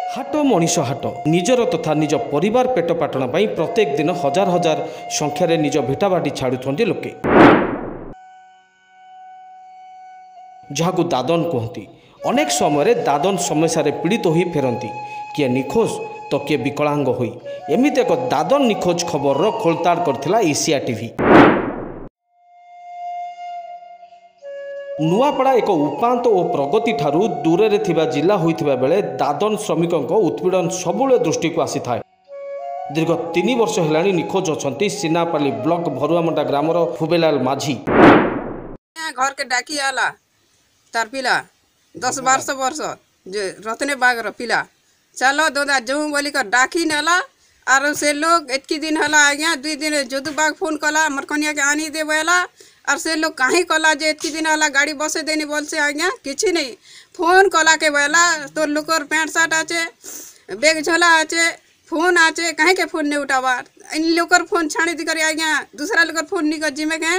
हाट मनीष हाट निजर तथा निज परिवार पेट पाटना प्रत्येक दिन हजार हजार संख्यार निज भिटाबाटी छाड़ुंट लोके जहाँ दादन कहती। अनेक समय दादन समस्या पीड़ित हो फेरती किए निखोज तो किए विकलांग होई एमिति एक दादन निखोज खबर खोलताड़ करथिला एशिया टीवी। नुआपड़ा एक उपांत और प्रगति ठारू दूर से जिला होइथिबा बेले दादन श्रमिकों उत्पीड़न सबुले दृष्टि को आसी थाए। दीर्घ 3 वर्ष हेलानी निखोज अछंती सिनापाली ब्लॉक भरुआमंडा ग्रामर हुबेलाल माझी। घर के डाकी आला तार पिला 10-12 वर्ष जो रतने बागर पिला चलो दोदा जो बोली कर डाकी नेला और से लोग एतकी दिन हला आज्ञा 2 दिन जदू बाग फोन कला मोर कनिया के आनी दे बोला और से लोग कहीं कला जे एतकी दिन हला गाड़ी बसे देनी बोल से आज्ञा किसी नहीं फोन कला के बोला तो लोकर पैंट शर्ट आचे बैग झोला आचे फोन आचे कहीं के फोन नहीं उठावा इन लोकर फोन छाणी दी करी आज्ञा दूसरा लोकर फोन नहीं कर जिमे के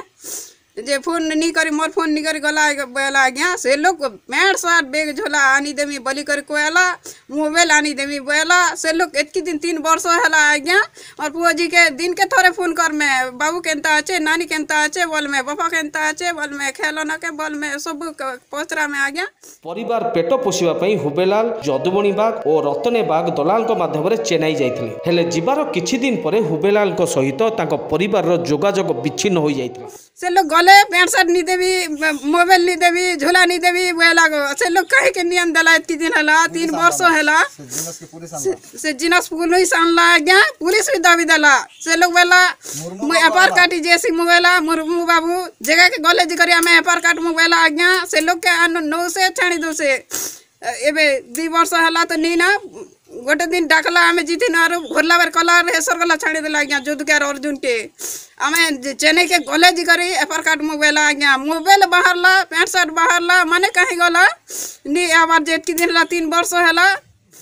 जे फोन नहीं करी मोर फोन नहीं करी गला बोला आज्ञा से लोग पैंट शर्ट बैग झोला आनी देमी बोली कर कोयला मोबाइल आनी देमी बोला से लोग एतकी दिन 3 वर्ष हला आज्ञा और पुआ जी के दिन के थोड़े फोन कर में बाबू केंता आचे नानी केंता आचे बोल में बापा केंता आचे बोल में खेलना के बोल में सब पोचरा में आज्ञा। परिवार पेट पोषिबा पई हुबेलाल जदुमणि बाग और रतने बाग दलालक माध्यम चेन्नई जाइथिले हेले जिबार किछि दिन परे हुबेलाल सहित तांको परिवार जोगाजोग विच्छिन्न हो जाइथिला। से लोग गले पैंट शर्ट नहीं देवी मोबाइल नहीं देवी झोला नहीं देवी बोला से लोग कहे के नियम दला इतनी दिन हला 3 वर्ष हला से जिनस पुलिस आनला आज्ञा पुलिस भी दाबी दला से लोग बोला मैं एफआर काटी जैसी मोबाइला मुर्मू बाबू जगह के गले जिकरी हमें एफआर काट मोबाइला आज्ञा से लोग के नौ से छाणी दो से एबे 2 वर्ष हला तो नहीं ना गोटे दिन डाकला आम जीती ना घोरला बेर कलर हेसर गला छाड़ी देला आज्ञा जोदुकार अर्जुन के आम चेन्नई के गले जी करी एफआर कार्ड मोबाइल आज्ञा मोबाइल बाहरला पैंट शर्ट बाहरला माने कहीं गला नी आबार जेटकी दिन 3 वर्ष हला।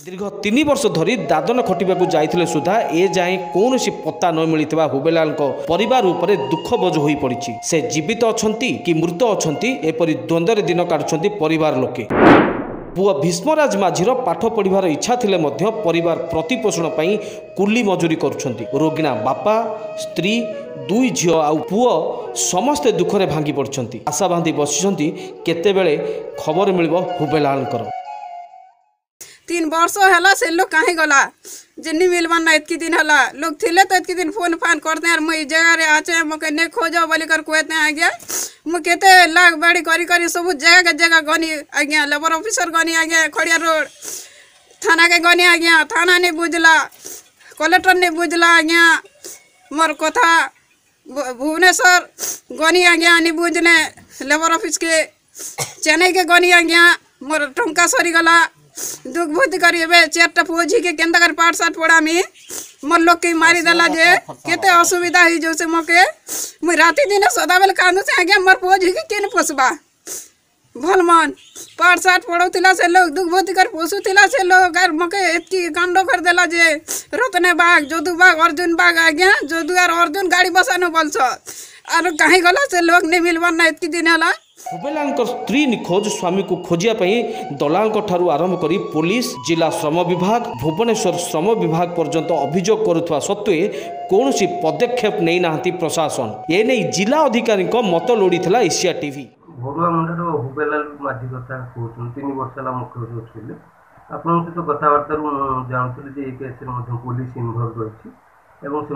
दीर्घ 3 वर्ष धरी दादन खटिबा जाइथिले सुधा ए जाए कौन पत्ता न मिलता हुबेलाल परिवार उपरे दुख बोझ हो पड़ी से जीवित अछंती कि मृत अछंती एपरि द्वंद्व दिन काटुछंती परिवार लोके। पुआ भीष्मराज माझीर पाठ पढ़िबार इच्छा थिले मध्य परिवार प्रतिपोषण पई कुली मजूरी करुछंती। रोगिणा बापा स्त्री 2 झियो आउ पुओ समस्ते दुखरे भांगी पड़छंती आशा बांधी बसिछंती केतेबेले खबर मिलबो हुबेलालकर। 3 वर्ष हला से लोग कहीं गला जिन्नी मिलवान ना इतकी दिन हला लोग थिले तो इतकी दिन फोन फान करते हैं मैं जगह रे आचे मके ने खोजो बोली कर कहते हैं आज्ञा मैं कहते लाग बड़ी करी करी सब जगह के जगह गनी आज्ञा लेबर ऑफिसर गनी आज्ञा खड़िया रोड थाना के गनी आज्ञा थाना नहीं बुझला कलेक्टर नहीं बुझला आज्ञा मोर कथा भुवनेश्वर गनी आज्ञा नहीं बुझने लेबर ऑफिस के चेन्नई के गनी आज्ञा मोर टंका सरी गला दुख बहुत करी 4टा फौजी के केंदा कर पाठ साठ पड़ा मी मोर लोग के मारी दला जे केते असुविधा ही जो से मके मुई राती दिन सदा बेल कांदू से आगे मोर फौजी के केन पोसबा भलमान पाठ साठ पड़ोतिला से लोग दुख बहुत कर पोसुतिला से लोग और मके इतकी कांडो कर देला जे रतने बाग जदू बाग अर्जुन बाग आज्ञा जदू और अर्जुन गाड़ी बसानो बोलछ और कहीं गला से लोग नहीं मिलवा ना इतकी दिन हला। हुबेलाल स्त्री निखोज स्वामी को खोजिया दलाल ठारू आरंभ करी पुलिस जिला श्रम विभाग भुवनेश्वर श्रम विभाग पर्यंत अभियोग करुवा सत्वे कौन पदक्षेप नहीं नाहंती प्रशासन ए नहीं जिला अधिकारी मत लोड़ी एशिया टीवी। भरुआमंडार हुबेलाल माझी कथा कहते 3 वर्ष है मुख्य सचिव आप सहित कथबार्तार जानूली केस पुलिस इनवल्व रही एवं से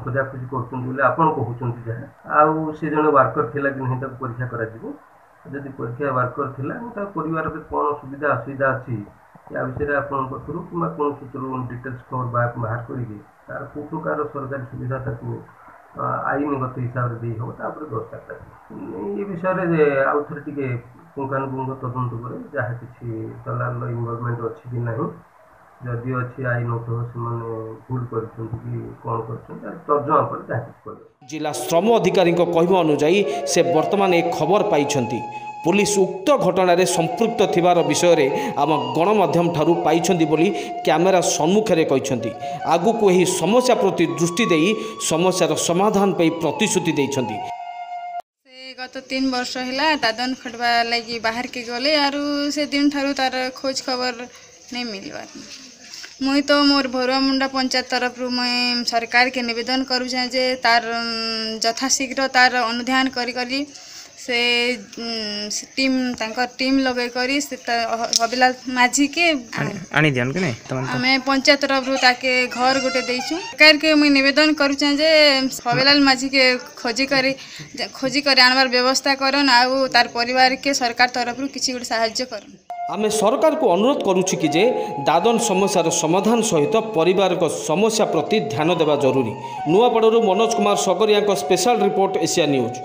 खोजाखोजी कहते जहाँ आउ से जड़े वर्कर थिला कि नहीं परीक्षा करा परीक्षा वर्कर थिला परिवार में कौन सुविधा असुविधा अच्छी या विषय आप कि कौन सूत्र डिटेल्स खबर बाहर करके तार कौ प्रकार सरकारी सुविधा आईनगत हिसाब से हम व्यवस्था कर ये विषय आउ थे टे पुंखानुपुंख तदंत करे जहाँ कि दलाल इनवल्वमेंट अच्छी कि नहीं जदि अच्छी आईन से भूल कर कौन तर्जमा पर जहाँ जिला श्रम अधिकारी कहवा अनुसार से वर्तमान एक खबर पाई पुलिस उक्त घटन संपृक्त थिबार विषय रे आम गणमाध्यम ठारू पाइछंती बोली कैमेरा सम्मुखें कहते आगु को यही समस्या प्रति दृष्टि दे समस्यार समाधान पे प्रतिश्रुति देइछंती। गत 3 वर्ष है दादन खटवा लगी बाहर के गले आरु से दिन ठारू तार खोज खबर नहीं मिलवा मुई तो मोर भरुआमुंडा पंचायत तरफ मुई सरकार के निवेदन करूँ जे तार यथाशीघ्र तार अनुध्यान करी से टीम तांकर टीम लगे करी से हबिलाल माझी के आनी दियन के नहीं आमे पंचायत तरफ ताके घर गोटे देइछु सरकार के मुई निवेदन करूँ जे हबिलाल माझी के खोजी करी आनबार व्यवस्था करन आउ तार परिवार के सरकार तरफ किसी गोटे साहाय्य करन। आमे सरकार को अनुरोध करुछि कि जे दादन समस्यार समाधान सहित परिवार को समस्या प्रति ध्यान देवा जरूरी। नुआपड़ारू Manoj Kumar Sagaria special report Asia news.